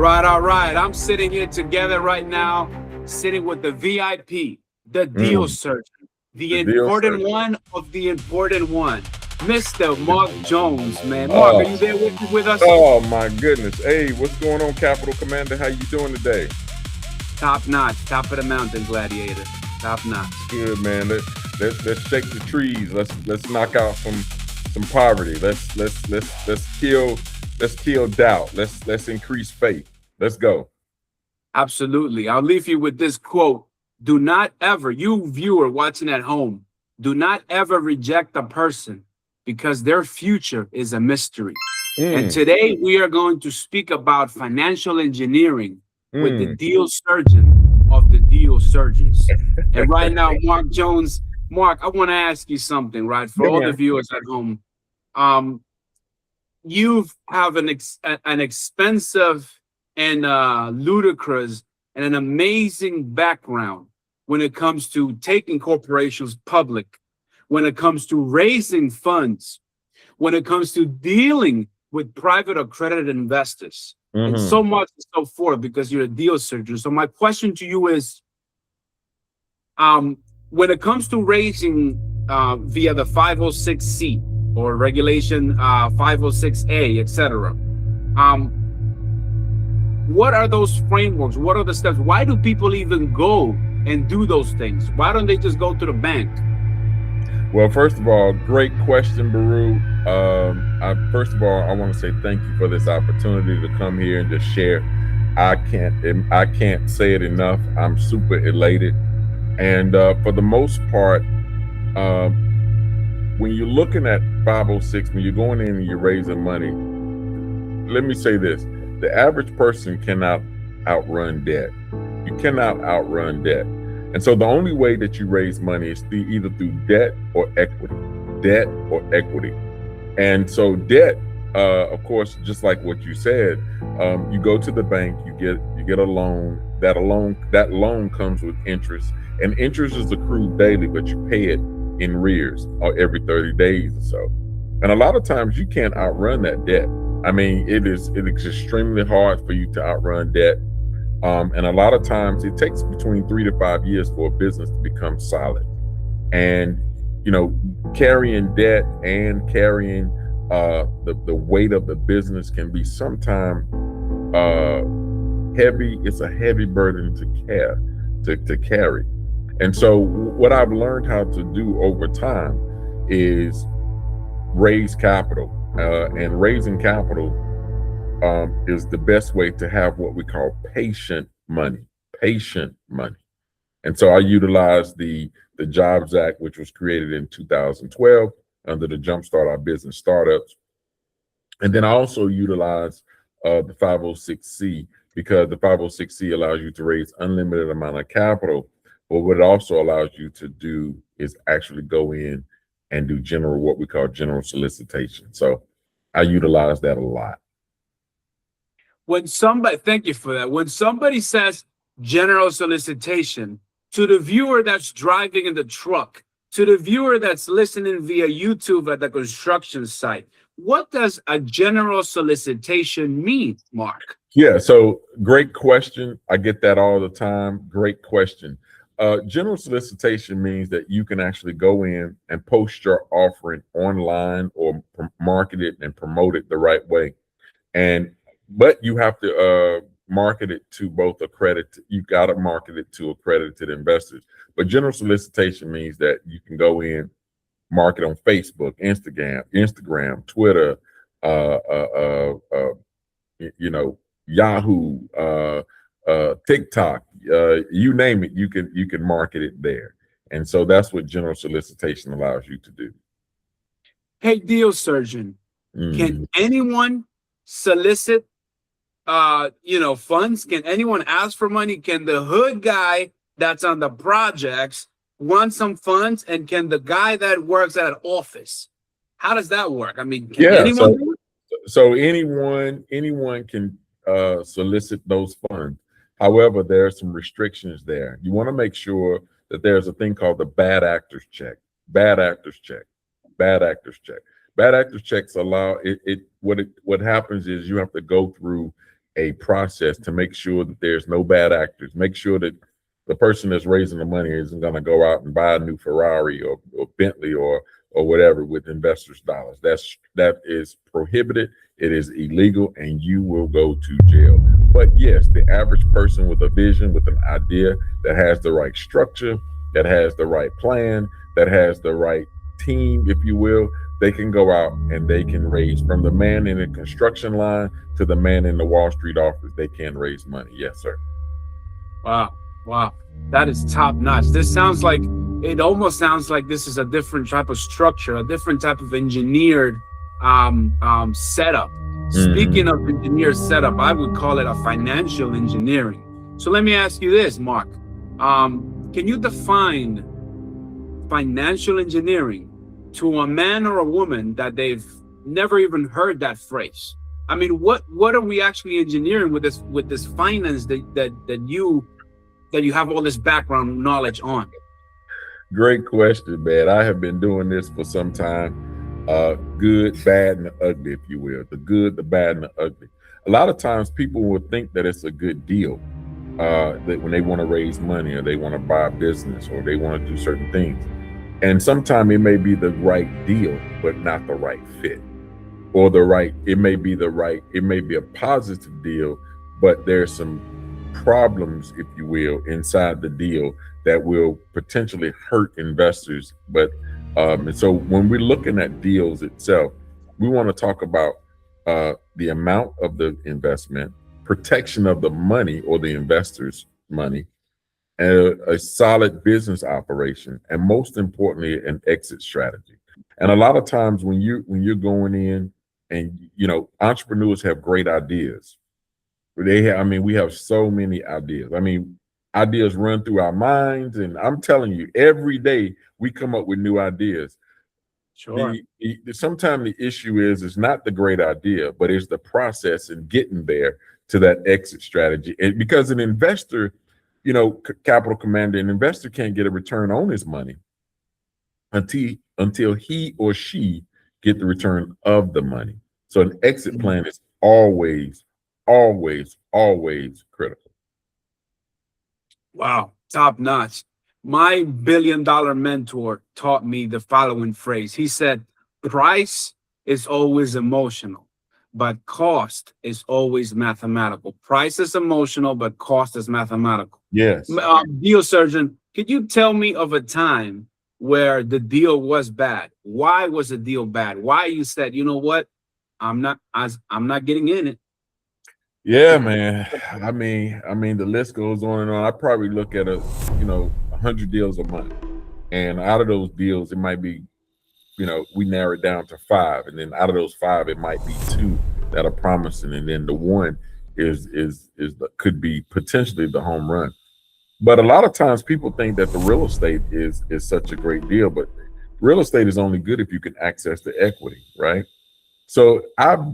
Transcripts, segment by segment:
all right. I'm sitting here together right now, sitting with the VIP, the deal surgeon, the important one of the important one, Mr. Mark Jones, man. Mark, are you there with us? Oh my goodness. Hey, what's going on, Capital Commander? How you doing today? Top notch, top of the mountain, Gladiator. Top notch. Good, man. Let's shake the trees. Let's knock out some poverty. Let's kill doubt. Let's increase faith. Let's go. Absolutely. I'll leave you with this quote. Do not ever, you viewer watching at home, do not ever reject a person because their future is a mystery. And today we are going to speak about financial engineering with the deal surgeon of the deal surgeons. And right now, Mark Jones, Mark, I want to ask you something, right? For all the viewers at home, you have an expensive and ludicrous and an amazing background when it comes to taking corporations public, when it comes to raising funds, when it comes to dealing with private accredited investors, and so much and so forth, because you're a deal surgeon. So my question to you is, when it comes to raising via the 506C or regulation 506A, etc., what are those frameworks? What are the steps? Why do people even go and do those things? Why don't they just go to the bank? Well, first of all, great question, Baru. First of all, I want to say thank you for this opportunity to come here and just share. I can't say it enough. I'm super elated, and for the most part, when you're looking at 506, when you're going in and you're raising money, let me say this: the average person cannot outrun debt. You cannot outrun debt. And so the only way that you raise money is either through debt or equity. Debt or equity. And so debt, of course, just like what you said, you go to the bank, you get a loan. That loan comes with interest, and interest is accrued daily, but you pay it in arrears or every 30 days or so. And a lot of times you can't outrun that debt. I mean, it is extremely hard for you to outrun debt. And a lot of times it takes between 3 to 5 years for a business to become solid. And, carrying debt and carrying the weight of the business can be sometimes heavy. It's a heavy burden to carry. And so what I've learned how to do over time is raise capital. And raising capital is the best way to have what we call patient money. And so I utilize the Jobs Act, which was created in 2012 under the Jumpstart Our Business Startups. And then I also utilize the 506C, because the 506C allows you to raise unlimited amount of capital. But what it also allows you to do is actually go in and do what we call general solicitation. So I utilize that a lot. Thank you for that. When somebody says general solicitation, to the viewer that's driving in the truck, to the viewer that's listening via YouTube at the construction site, what does a general solicitation mean, Mark? Yeah, so great question. I get that all the time. Great question. General solicitation means that you can actually go in and post your offering online or market it and promote it the right way. But you have to market it to both you got to market it to accredited investors. But general solicitation means that you can go in, market on Facebook, Instagram, Twitter, Yahoo, TikTok, you name it, you can market it there. And so that's what general solicitation allows you to do. Hey, deal surgeon, can anyone solicit funds? Can anyone ask for money? Can the hood guy that's on the projects want some funds? And can the guy that works at an office, how does that work? I mean, can anyone do it? So anyone can solicit those funds. However, there are some restrictions there. You want to make sure that there's a thing called the bad actors check. Bad actors checks allow it. What happens is you have to go through a process to make sure that there's no bad actors, make sure that the person that's raising the money isn't going to go out and buy a new Ferrari or Bentley or whatever with investors' dollars. That is prohibited. It is illegal, and you will go to jail. But yes, the average person with a vision, with an idea that has the right structure, that has the right plan, that has the right team, if you will, they can go out and they can raise, from the man in the construction line to the man in the Wall Street office, they can raise money. Yes, sir. Wow. Wow. That is top notch. This sounds like, it almost sounds like this is a different type of structure, a different type of engineered setup. Speaking of engineered setup, I would call it a financial engineering. So let me ask you this, Mark. Can you define financial engineering to a man or a woman that they've never even heard that phrase? I mean, what are we actually engineering with this finance that you have all this background knowledge on? Great question, man. I have been doing this for some time. Good, bad, and the ugly, if you will. The good, the bad, and the ugly. A lot of times people will think that it's a good deal that when they want to raise money or they want to buy a business or they want to do certain things. And sometimes it may be the right deal, but not the right fit. Or it may be a positive deal, but there's some problems, if you will, inside the deal that will potentially hurt investors. But and so when we're looking at deals itself, we want to talk about the amount of the investment, protection of the money or the investor's money, and a solid business operation, and most importantly, an exit strategy. And a lot of times when you're going in, and entrepreneurs have great ideas. We have so many ideas. Ideas run through our minds, and I'm telling you, every day we come up with new ideas. Sure. Sometimes the issue is not the great idea, but it's the process in getting there to that exit strategy. And because an investor, Capital Commander, an investor can't get a return on his money until he or she get the return of the money. So an exit plan is always, always, always critical. Wow, top notch. My billion-dollar mentor taught me the following phrase. He said, price is always emotional, but cost is always mathematical. Price is emotional, but cost is mathematical. Yes. Deal surgeon, could you tell me of a time where the deal was bad? Why was the deal bad? Why you said, you know what? I'm not getting in it. Yeah, man. I mean, the list goes on and on. I probably look at 100 deals a month, and out of those deals, it might be, we narrow it down to 5, and then out of those 5, it might be 2 that are promising, and then the one could be potentially the home run. But a lot of times, people think that the real estate is such a great deal, but real estate is only good if you can access the equity, right? So I've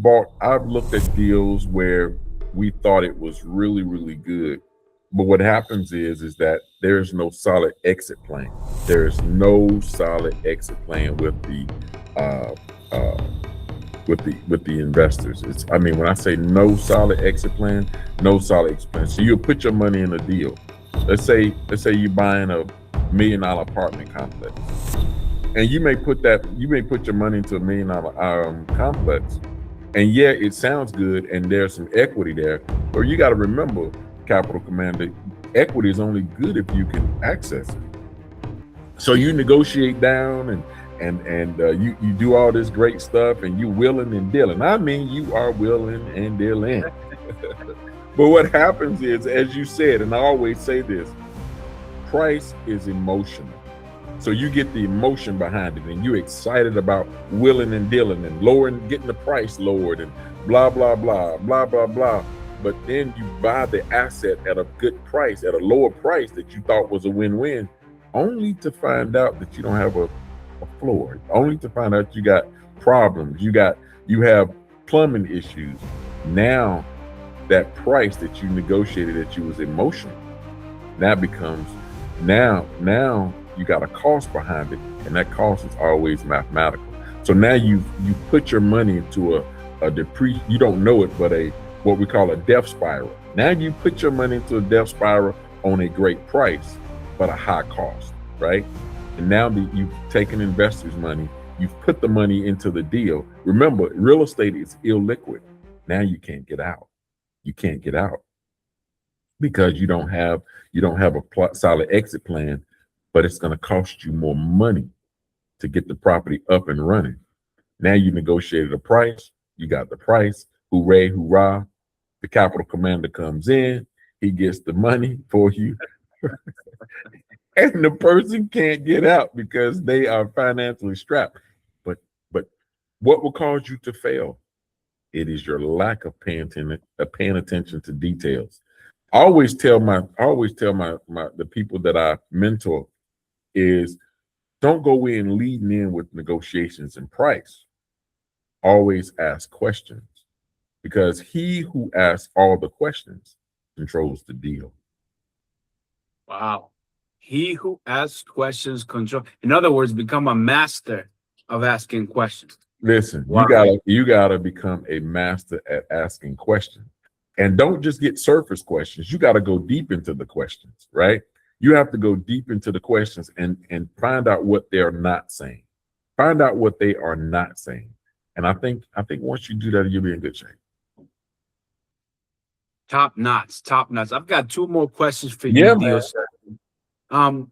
looked at deals where we thought it was really, really good. But what happens is that there's no solid exit plan. There's no solid exit plan with the investors. When I say no solid exit plan, no solid exit plan. So you'll put your money in a deal. Let's say you're buying a $1 million apartment complex. And you may put your money into a $1 million complex, and yeah, it sounds good, and there's some equity there. But you got to remember, Capital Commander, equity is only good if you can access it. So you negotiate down, and you do all this great stuff, and you willing and dealing. You are willing and dealing. But what happens is, as you said, and I always say this, price is emotional. So you get the emotion behind it, and you're excited about willing and dealing and getting the price lowered and blah, blah, blah, blah, blah, blah. But then you buy the asset at a good price, at a lower price that you thought was a win-win, only to find out that you don't have a floor, only to find out you got problems. You have plumbing issues. Now that price that you negotiated that you was emotional, now you got a cost behind it, and that cost is always mathematical. So now you put your money into a you don't know it, but what we call a death spiral. Now you put your money into a death spiral on a great price, but a high cost, right? And now that you've taken investors' money, you've put the money into the deal. Remember, real estate is illiquid. Now you can't get out. You can't get out because you don't have a solid exit plan, but it's going to cost you more money to get the property up and running. Now you negotiated a price, you got the price, hooray, hoorah. The capital commander comes in, he gets the money for you. And the person can't get out because they are financially strapped. But what will cause you to fail? It is your lack of paying attention to details. I always tell the people that I mentor is don't go in leading in with negotiations and price. Always ask questions, because he who asks all the questions controls the deal. Wow. He who asks questions control. In other words, become a master of asking questions. Listen, Wow. you gotta become a master at asking questions. And don't just get surface questions. You gotta go deep into the questions, right? You have to go deep into the questions and find out what they're not saying. Find out what they are not saying. And I think once you do that, you'll be in good shape. Top notch, top notch. I've got two more questions for Yeah, you, man. Dio.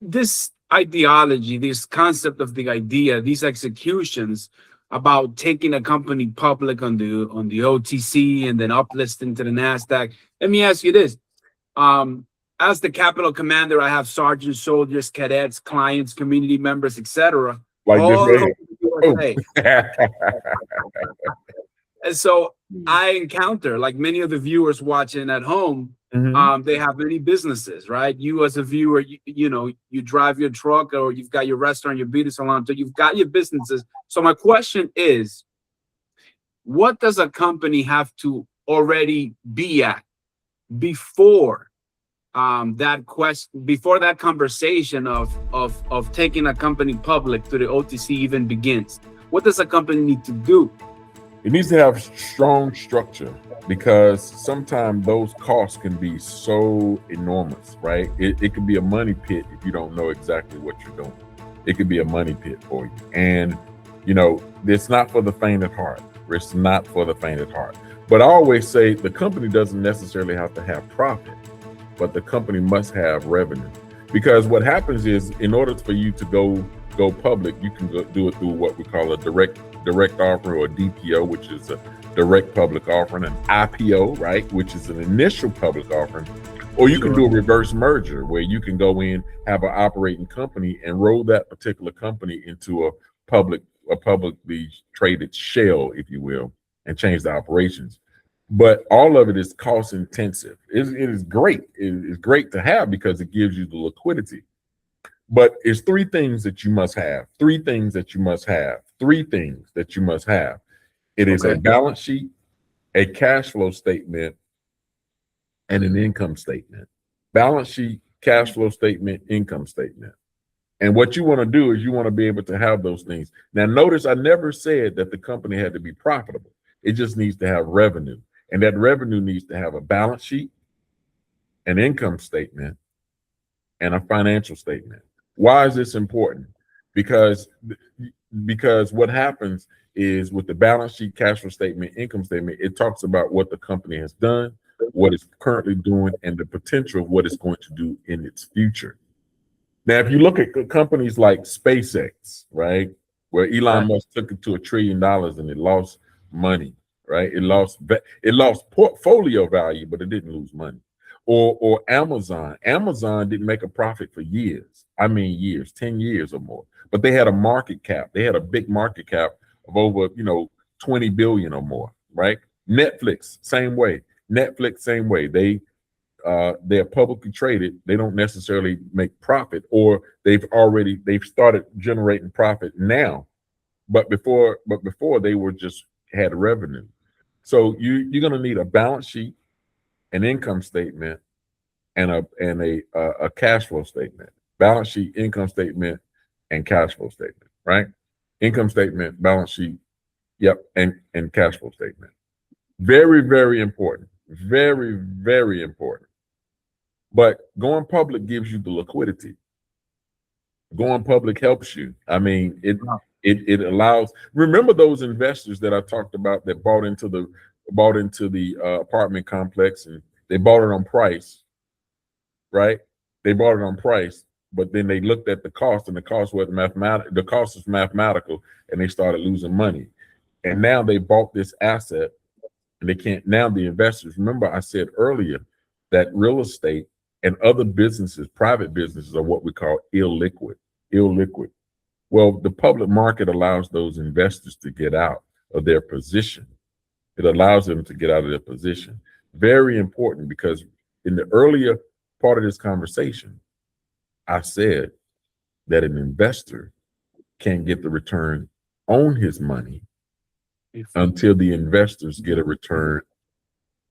This ideology, this concept of the idea, these executions about taking a company public on the OTC and then uplisting to the NASDAQ. Let me ask you this. As the Capitol Commander, I have sergeants, soldiers, cadets, clients, community members, etc. Like all this over man. the USA. And so I encounter, like many of the viewers watching at home, they have many businesses, right? You as a viewer, you drive your truck or you've got your restaurant, your beauty salon, so you've got your businesses. So my question is, what does a company have to already be at before before that conversation of taking a company public to the OTC even begins? What does a company need to do? It needs to have strong structure, because sometimes those costs can be so enormous, right? It can be a money pit if you don't know exactly what you're doing. It could be a money pit for you. And, it's not for the faint of heart. It's not for the faint of heart. But I always say the company doesn't necessarily have to have profit, but the company must have revenue. Because what happens is, in order for you to go public, you can do it through what we call a direct offering, or a DPO, which is a direct public offering, an IPO, right, which is an initial public offering, or you can do a reverse merger where you can go in, have an operating company, and roll that particular company into a publicly traded shell, if you will, and change the operations. But all of it is cost intensive. It is great. It is great to have because it gives you the liquidity. But it's three things that you must have. Three things that you must have. Three things that you must have. It is a balance sheet, a cash flow statement, and an income statement. Balance sheet, cash flow statement, income statement. And what you want to do is you want to be able to have those things. Now, notice I never said that the company had to be profitable. It just needs to have revenue. And that revenue needs to have a balance sheet, an income statement, and a financial statement. Why is this important? Because what happens is, with the balance sheet, cash flow statement, income statement, it talks about what the company has done, what it's currently doing, and the potential of what it's going to do in its future. Now, if you look at companies like SpaceX, right, where Elon Musk took it to $1 trillion and it lost money, right? It lost portfolio value, but it didn't lose money. Or Amazon. Amazon didn't make a profit for years. I mean years, 10 years or more. But they had a market cap. They had a big market cap of over, 20 billion or more, right? Netflix, same way. Netflix, same way. They're publicly traded. They don't necessarily make profit, or they've started generating profit now. But before they were just had revenue. So you're going to need a balance sheet, an income statement, and a cash flow statement. Balance sheet, income statement, and cash flow statement, right? Income statement, balance sheet, yep, and cash flow statement. Very, very important. Very, very important. But going public gives you the liquidity. Going public helps you. I mean, Wow. it allows. Remember those investors that I talked about that bought into the apartment complex, and they bought it on price, right? They bought it on price, but then they looked at the cost, and the cost was the cost was mathematical, and they started losing money. And now they bought this asset, and they can't. Now the investors. Remember, I said earlier that real estate and other businesses, private businesses, are what we call illiquid. Illiquid. Well, the public market allows those investors to get out of their position. It allows them to get out of their position. Very important, because in the earlier part of this conversation, I said that an investor can't get the return on his money until the investors get a return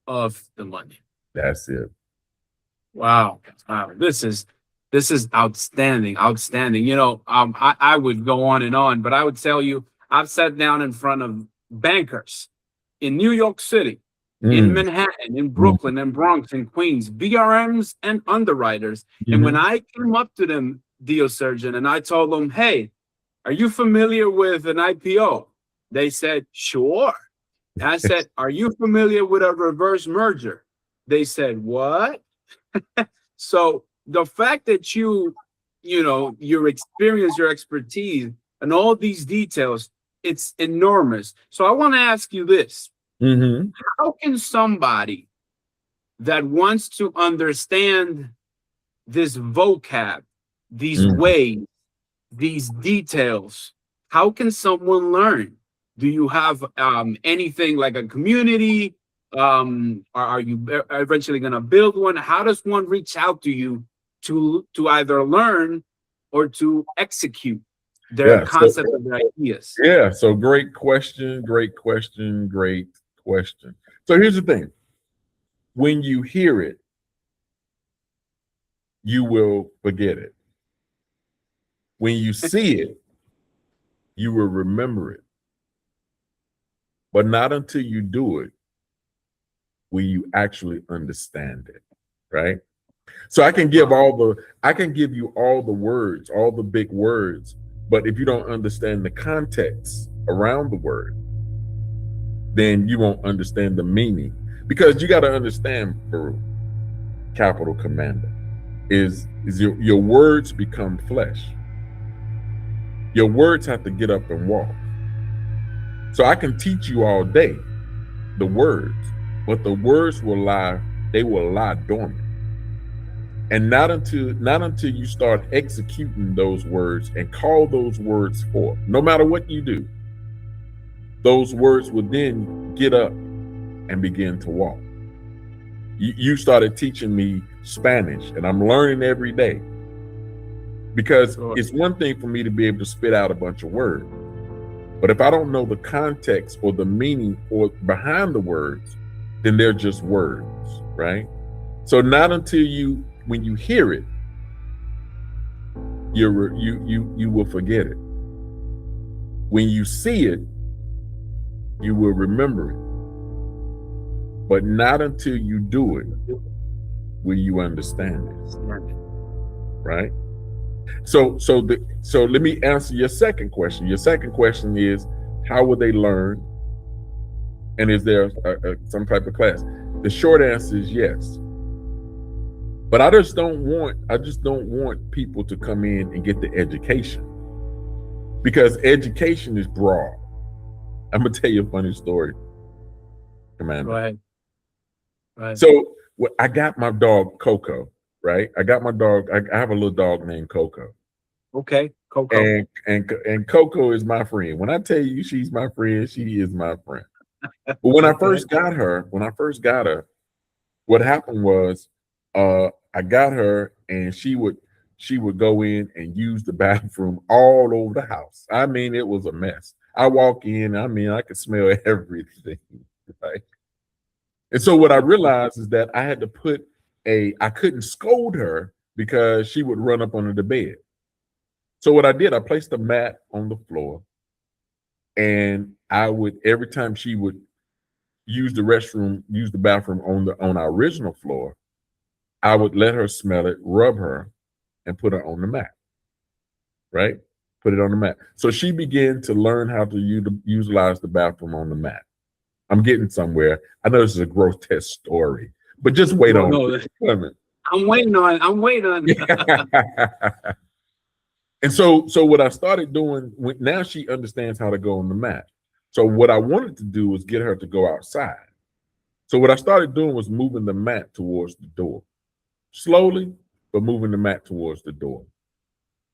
Of the money. That's it. Wow. Wow. This is outstanding. Outstanding. You know, I would go on and on, but I would tell you, I've sat down in front of bankers in New York City, in Manhattan, in Brooklyn, in Bronx, in Queens, BRMs and underwriters. And when I came up to them, deal surgeon, and I told them, hey, are you familiar with an IPO? They said, sure. And I said, are you familiar with a reverse merger? They said, what? So the fact that you know, your experience, your expertise, and all these details, it's enormous. So I want to ask you this. How can somebody that wants to understand this vocab, these ways, these details, how can someone learn? Do you have anything like a community? Are you eventually going to build one? How does one reach out to you to either learn or to execute their concept of their ideas? Yeah, so great question, great question, great question. So here's the thing. When you hear it, you will forget it. When you see it, you will remember it. But not until you do it will you actually understand it, right? So I can give you all the words, all the big words, but if you don't understand the context around the word, then you won't understand the meaning. Because you got to understand, Baruch, capital commander, is your words become flesh. Your words have to get up and walk. So I can teach you all day the words, but the words will lie dormant. And not until you start executing those words and call those words forth, no matter what you do, those words will then get up and begin to walk. You started teaching me Spanish, and I'm learning every day. Because it's one thing for me to be able to spit out a bunch of words, but if I don't know the context or the meaning or behind the words, then they're just words, right? So not until when you hear it, you will forget it. When you see it, you will remember it. But not until you do it will you understand it, right? So let me answer your second question. Your second question is, how will they learn? And is there some type of class? The short answer is yes. But I just don't want people to come in and get the education, because education is broad. I'm gonna tell you a funny story, Commander. Go ahead. Right. So I got my dog Coco, right? I got my dog. I have a little dog named Coco. Okay, Coco. And Coco is my friend. When I tell you she's my friend, she is my friend. But when I first got her, what happened was, I got her, and she would go in and use the bathroom all over the house. I mean, it was a mess. I walk in, I mean, I could smell everything, right? And so what I realized is that I had to I couldn't scold her because she would run up under the bed. So what I did, I placed a mat on the floor, and every time she would use the bathroom on our original floor, I would let her smell it, rub her, and put her on the mat. Right? Put it on the mat. So she began to learn how to utilize the bathroom on the mat. I'm getting somewhere. I know this is a grotesque story, but just wait on it. I'm waiting on it. And so what I started doing, now she understands how to go on the mat. So what I wanted to do was get her to go outside. So what I started doing was moving the mat towards the door. Slowly, but moving the mat towards the door.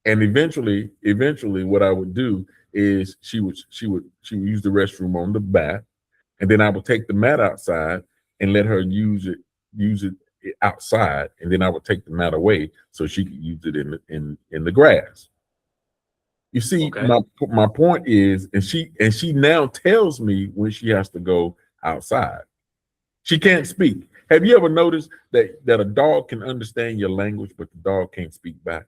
And eventually what I would do is she would use the restroom on the mat, and then I would take the mat outside and let her use it outside, and then I would take the mat away so she could use it in the grass. You see, okay. my point is, and she now tells me when she has to go outside. She can't speak. Have you ever noticed that a dog can understand your language, but the dog can't speak back?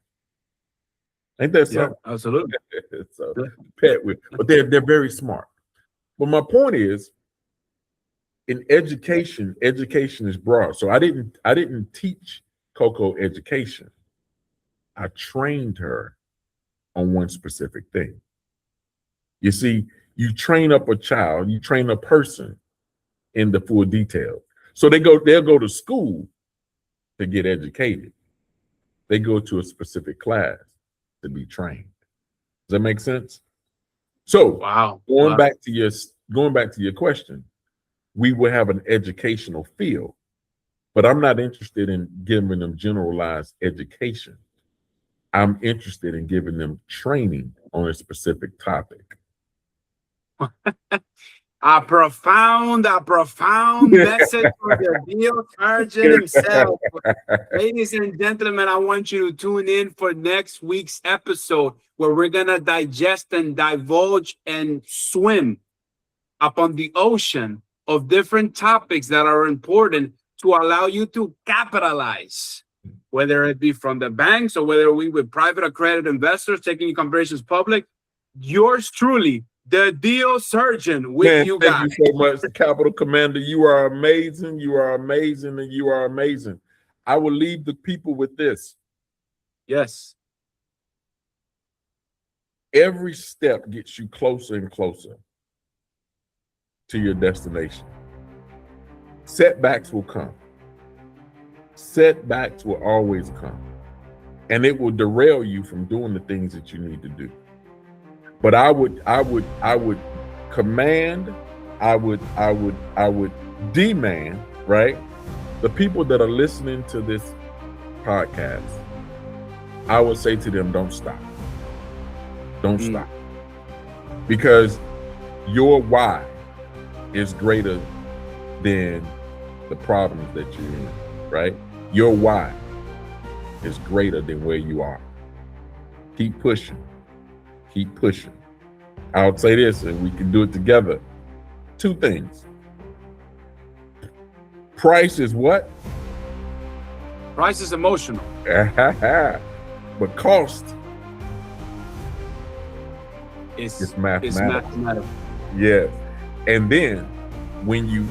Ain't that so? Yeah, absolutely. So, pet with, but they're very smart. But my point is, in education is broad. So I didn't teach Coco education. I trained her on one specific thing. You see, you train up a child, you train a person in the full detail. So they'll go to school to get educated. They go to a specific class to be trained. Does that make sense? So wow. Going back to your question, we will have an educational field, but I'm not interested in giving them generalized education. I'm interested in giving them training on a specific topic. A profound message for the deal sergeant himself. Ladies and gentlemen, I want you to tune in for next week's episode where we're going to digest and divulge and swim upon the ocean of different topics that are important to allow you to capitalize, whether it be from the banks or whether we with private accredited investors taking conversations public. Yours truly, the deal surgeon with you guys. Thank you so much, Capital Commander. You are amazing. You are amazing, and you are amazing. I will leave the people with this. Yes. Every step gets you closer and closer to your destination. Setbacks will come. Setbacks will always come. And it will derail you from doing the things that you need to do. But I would command, I would demand, right? The people that are listening to this podcast, I would say to them, don't stop. Don't stop. Because your why is greater than the problems that you're in, right? Your why is greater than where you are. Keep pushing. Keep pushing. I'll say this, and we can do it together. Two things. Price is what? Price is emotional. But cost is mathematical. Yes. And then when you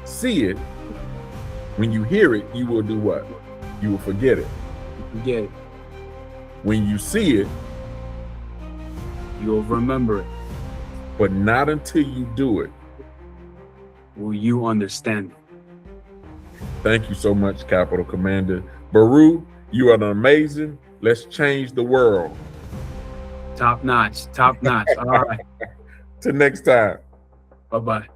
see it, when you hear it, you will do what? You will forget it. Forget it. When you see it, you'll remember it. But not until you do it will you understand it. Thank you so much, Capital Commander. Baru, you are amazing. Let's change the world. Top notch. All right. Till next time. Bye-bye.